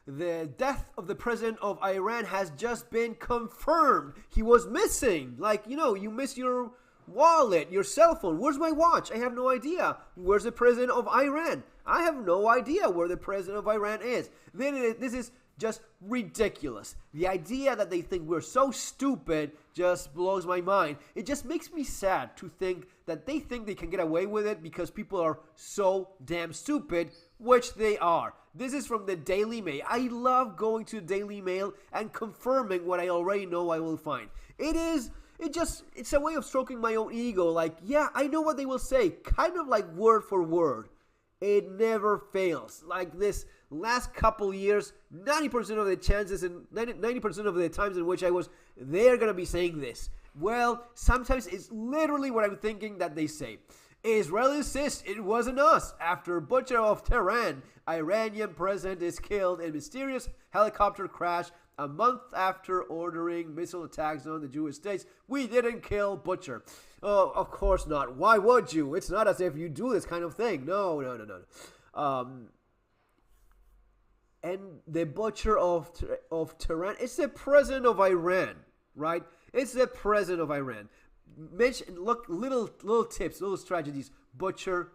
the death of the president of Iran has just been confirmed. He was missing. Like, you miss your wallet, your cell phone. Where's my watch? I have no idea. Where's the president of Iran? I have no idea where the president of Iran is. This is just ridiculous. The idea that they think we're so stupid just blows my mind. It just makes me sad to think that they think they can get away with it because people are so damn stupid, which they are. This is from the Daily Mail. I love going to the Daily Mail and confirming what I already know I will find. It's a way of stroking my own ego. Like, yeah, I know what they will say, kind of like word for word. It never fails. Like this last couple years, 90% of the chances and 90% of the times in which they're going to be saying this. Well, sometimes it's literally what I'm thinking that they say. Israel insists it wasn't us. After butcher of Tehran, Iranian president is killed in mysterious helicopter crash a month after ordering missile attacks on the Jewish states. We didn't kill Butcher. Oh, of course not. Why would you? It's not as if you do this kind of thing. No. And the Butcher of Tehran, it's the president of Iran, right? It's the president of Iran. Look, little tips, little strategies. Butcher.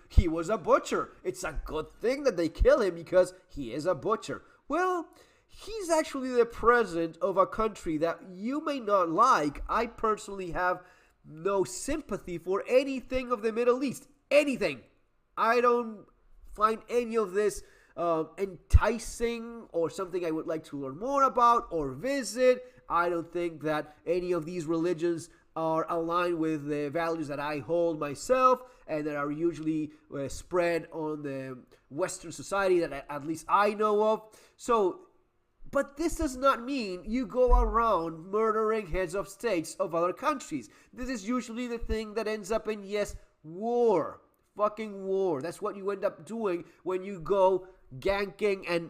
He was a butcher. It's a good thing that they kill him because he is a butcher. Well, he's actually the president of a country that you may not like. I personally have no sympathy for anything of the Middle East. Anything. I don't find any of this enticing or something I would like to learn more about or visit. I don't think that any of these religions are aligned with the values that I hold myself and that are usually spread on the Western society that at least I know of. But this does not mean you go around murdering heads of states of other countries. This is usually the thing that ends up in, yes, war. Fucking war. That's what you end up doing when you go ganking and,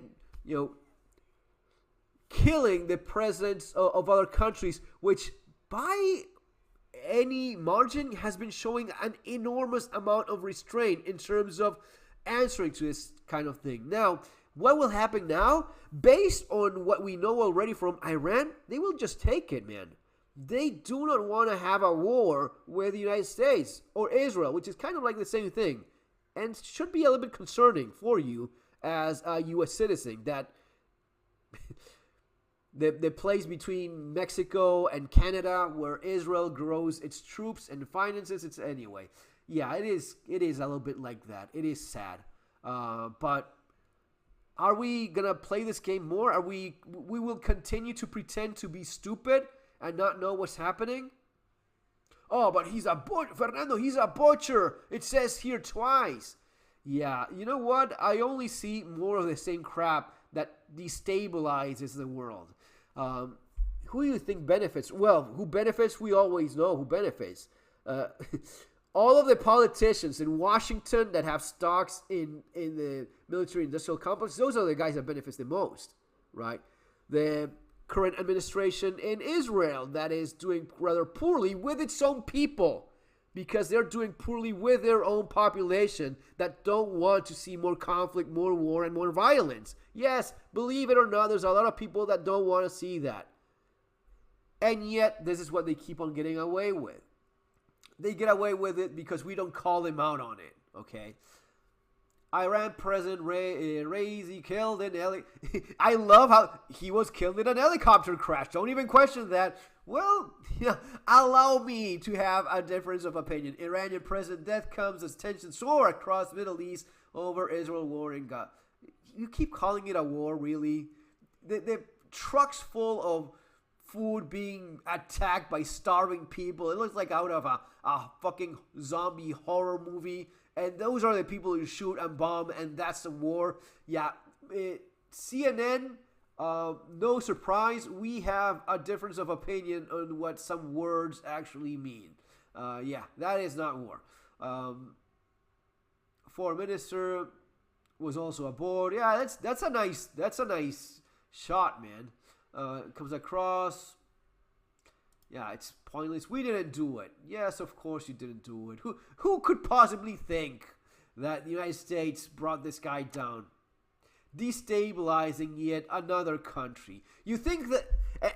killing the presidents of other countries, which by any margin has been showing an enormous amount of restraint in terms of answering to this kind of thing. Now, what will happen now? Based on what we know already from Iran, they will just take it, man. They do not want to have a war with the United States or Israel, which is kind of like the same thing. And should be a little bit concerning for you as a U.S. citizen that the place between Mexico and Canada where Israel grows its troops and finances, it's anyway. Yeah, it is a little bit like that. It is sad. But are we going to play this game more? We will continue to pretend to be stupid and not know what's happening? Oh, but he's a butcher. Fernando, he's a butcher. It says here twice. Yeah, you know what? I only see more of the same crap that destabilizes the world. Who do you think benefits? Well, who benefits? We always know who benefits. All of the politicians in Washington that have stocks in the military-industrial complex, those are the guys that benefits the most, right? The current administration in Israel that is doing rather poorly with its own people because they're doing poorly with their own population that don't want to see more conflict, more war, and more violence. Yes, believe it or not, there's a lot of people that don't want to see that. And yet, this is what they keep on getting away with. They get away with it because we don't call them out on it, okay? Iran President Raisi killed in I love how he was killed in an helicopter crash. Don't even question that. Well, allow me to have a difference of opinion. Iranian president death comes as tensions soar across the Middle East over Israel war in Gaza. You keep calling it a war, really? The trucks full of food being attacked by starving people. It looks like out of a fucking zombie horror movie. And those are the people who shoot and bomb, and that's the war. Yeah, CNN, no surprise, we have a difference of opinion on what some words actually mean. Yeah, that is not war. Foreign minister was also aboard. Yeah, that's a nice shot, man. Comes across. Yeah, it's pointless. We didn't do it. Yes, of course you didn't do it. Who could possibly think that the United States brought this guy down? destabilizing yet another country. You think that,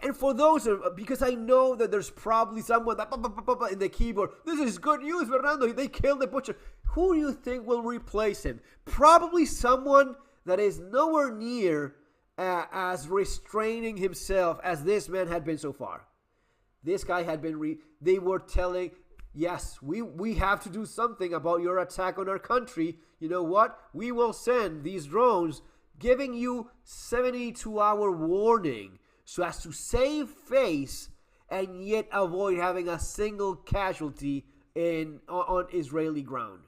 and for those, because I know that there's probably someone that in the keyboard, this is good news, Fernando, they killed the butcher. Who do you think will replace him? Probably someone that is nowhere near as restraining himself as this man had been so far. This guy had been, they were telling, yes, we have to do something about your attack on our country. You know what? We will send these drones giving you 72-hour warning so as to save face and yet avoid having a single casualty on Israeli ground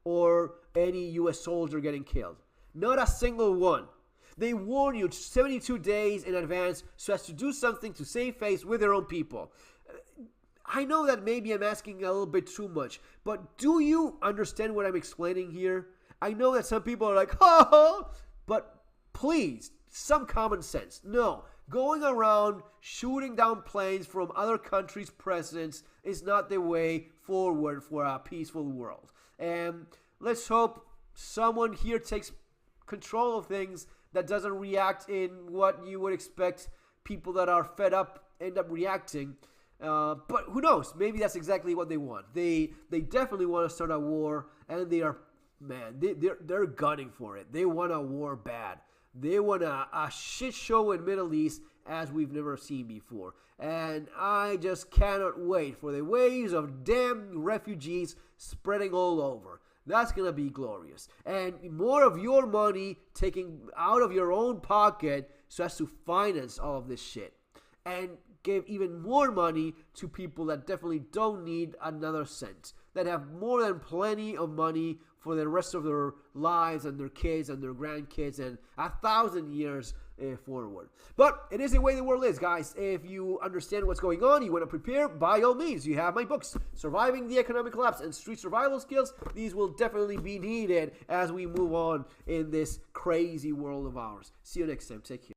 or any U.S. soldier getting killed. Not a single one. They warn you 72 days in advance so as to do something to save face with their own people. I know that maybe I'm asking a little bit too much, but do you understand what I'm explaining here? I know that some people are like, oh, but please, some common sense. No, going around shooting down planes from other countries' presidents is not the way forward for a peaceful world. And let's hope someone here takes control of things that doesn't react in what you would expect people that are fed up end up reacting. But who knows? Maybe that's exactly what they want. They definitely want to start a war, and they are, man, they're gunning for it. They want a war bad. They want a shit show in Middle East as we've never seen before. And I just cannot wait for the waves of damn refugees spreading all over. That's going to be glorious. And more of your money taken out of your own pocket so as to finance all of this shit. And give even more money to people that definitely don't need another cent, that have more than plenty of money for the rest of their lives and their kids and their grandkids and 1,000 years forward. But it is the way the world is, guys. If you understand what's going on, you want to prepare, by all means, you have my books, Surviving the Economic Collapse and Street Survival Skills. These will definitely be needed as we move on in this crazy world of ours. See you next time. Take care.